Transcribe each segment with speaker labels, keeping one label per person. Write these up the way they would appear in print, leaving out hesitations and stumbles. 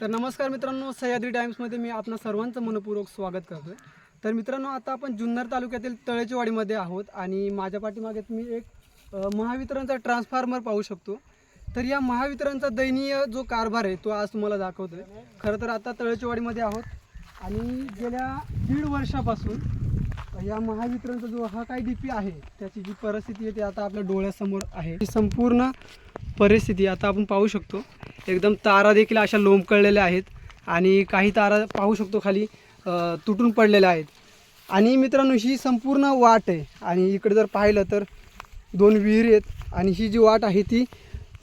Speaker 1: तर नमस्कार मित्रांनो, सह्याद्री टाइम्समध्ये मी आपणा सर्वांचं मनपूर्वक स्वागत करतो. तर मित्रांनो, आता आपण जुन्नर तालुक्यातील तळेचेवाडीमध्ये आहोत आणि माझ्या पाठीमागे तुम्ही एक महावितरणचा ट्रान्सफॉर्मर पाहू शकतो. तर या महावितरणचा दयनीय जो कारभार आहे तो आज तुम्हाला दाखवतोय. खरं तर आता तळेचेवाडीमध्ये आहोत आणि गेल्या 1.5 वर्षापासून या महावितरणचा जो हा काही डीपी आहे त्याची जी परिस्थिती आहे ती आता आपल्या डोळ्यासमोर आहे. ही संपूर्ण परिस्थिती आता आपण पाहू शकतो. एकदम तारा देखील अशा लोंबकळलेल्या आहेत आणि काही तारा पाहू शकतो खाली तुटून पडलेल्या आहेत. आणि मित्रांनो, ही संपूर्ण वाट आहे आणि इकडे जर पाहिलं तर 2 विहिरी आहेत आणि ही जी वाट आहे ती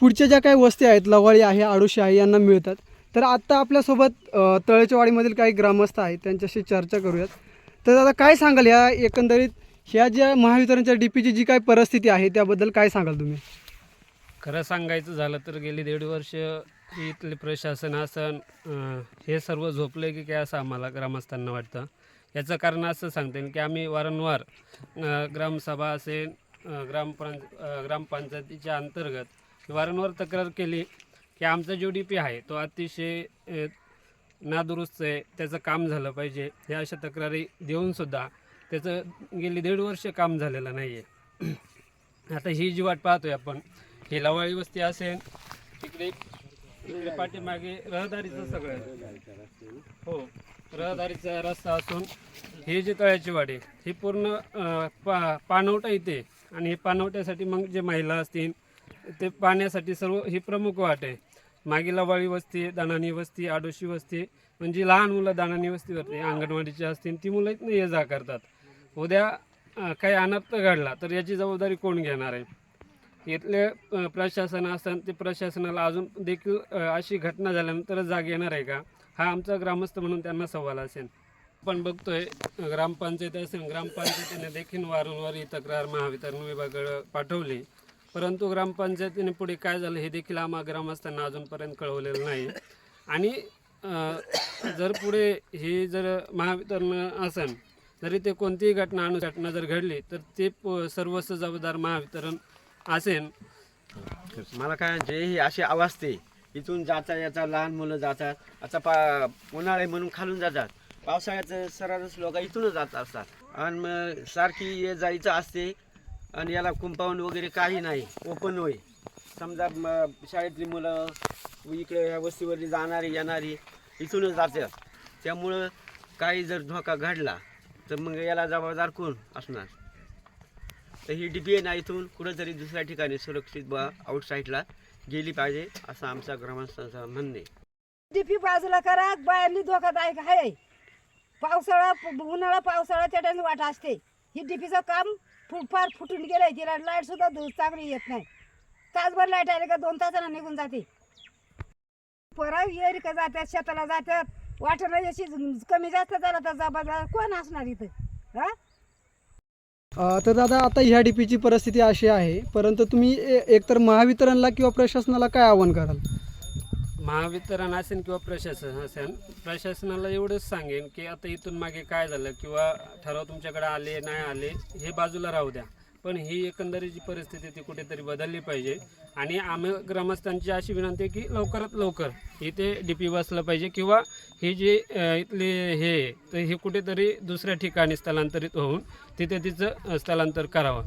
Speaker 1: पुढच्या ज्या काही वस्ती आहेत, लवाळी आहे, आडोशी आहे, यांना मिळतात. तर आत्ता आपल्यासोबत तळेचेवाडीमधील काही ग्रामस्थ आहेत, त्यांच्याशी चर्चा करूयात. तर आता काय सांगाल या एकंदरीत ह्या ज्या महावितरणच्या डीपीची जी काही परिस्थिती आहे त्याबद्दल काय सांगाल तुम्ही?
Speaker 2: खरं सांगायचं झालं तर गेली 1.5 वर्ष इथले प्रशासन आसन हे सर्व झोपले की काय असं आम्हाला ग्रामस्थांना वाटतं. याचं कारण असं सांगता येईल की आम्ही वारंवार ग्रामसभा असेल ग्रामपंचायतीच्या अंतर्गत वारंवार तक्रार केली की आमचा जो DP आहे तो अतिशय नादुरुस्त आहे, त्याचं काम झालं पाहिजे. हे अशा तक्रारी देऊनसुद्धा त्याचं गेली 1.5 वर्ष काम झालेलं नाही आहे. आता ही जी वाट पाहतोय आपण, ही लवाळी वस्ती असेल, इकडे पाठीमागे रहदारीचं सगळं, हो, रहदारीचा रस्ता असून हे जे तळेचेवाडी ही पूर्ण पाणवठा इथे, आणि हे पाणवठ्यासाठी मग जे महिला असतील ते पाण्यासाठी सर्व ही प्रमुख वाट आहे. मागे लवाळी वस्ती, दानानी वस्ती, आडोशी वस्ती, म्हणजे लहान मुलं दानानी वस्तीवरती अंगणवाडीचे असतील ती मुलं इथनं ये जा करतात. उद्या काही अनर्थ घडला तर याची जबाबदारी कोण घेणार आहे? इथले प्रशासन असताना ते प्रशासनाला अजून देखील अशी घटना झाल्यानंतर जाग येणार आहे का, हा आमचा ग्रामस्थ म्हणून त्यांना सवाल असेल. पण बघतोय ग्रामपंचायत असेल, ग्रामपंचायतीने देखील वारंवार ही तक्रार महावितरण विभागाकडे पाठवली, परंतु ग्रामपंचायतीने पुढे काय झालं हे देखील आम्हा ग्रामस्थांना अजूनपर्यंत कळवलेलं नाही. आणि जर पुढे हे जर महावितरण असेल, जरी ते कोणतीही घटना जर घडली तर ते सर्वस्व जबाबदार महावितरण असेल.
Speaker 3: मला काय म्हणजे ही अशी अवस्था आहे, इथून जाता याचा लहान मुलं जातात. आता उन्हाळे म्हणून खालून जातात, पावसाळ्याचं सरासरी लोक इथूनच जात असतात आणि मग सारखी ये जायचं असते. आणि याला कंपाऊंड वगैरे काही नाही, ओपन होय. समजा शाळेतली मुलं इकडे ह्या वस्तीवरती जाणारी येणारी इथूनच जातात. त्यामुळं काही जर धोका घडला तर मग याला जबाबदार कोण असणार? तर ही DP ना इथून कुठंतरी दुसऱ्या ठिकाणी सुरक्षित आउटसाईडला गेली पाहिजे असं आमचा ग्रामस्थांचं म्हणणे.
Speaker 4: DP बाजूला करा, बाहेरली धोकादायक आहे. उन्हाळा पावसाळ्याच्या टाइम वाट असते. ही DPचं काम फार फुटून गेलंय. तिला लाईट सुद्धा चांगली येत नाही. तासभर लाईट आली का 2 तासानं निघून जाते. पोरं येरी का जातात, शेताला जातात, वाटेला जशी कमी जास्त झाला तर जबाबदार कोण असणार इथं? हा,
Speaker 1: तर दादा, आता ह्या डीपीची परिस्थिती अशी आहे, परंतु तुम्ही एकतर महावितरणला किंवा प्रशासनाला काय आव्हान कराल?
Speaker 2: महावितरण असेल किंवा प्रशासन असेल, प्रशासनाला एवढंच सांगेन की आता इथून मागे काय झालं किंवा ठराव तुमच्याकडे आले नाही आले हे बाजूला राहू द्या, पण ही एकंदरीत जी परिस्थिती ती कुठेतरी बदलली पाहिजे. आणि आम्ही ग्रामस्थांची अशी विनंती आहे की लवकरात लवकर इथे DP बसलं पाहिजे किंवा हे जे इथले हे तर हे कुठेतरी दुसऱ्या ठिकाणी स्थलांतरित होऊन तिथे तिचं स्थलांतर करावं.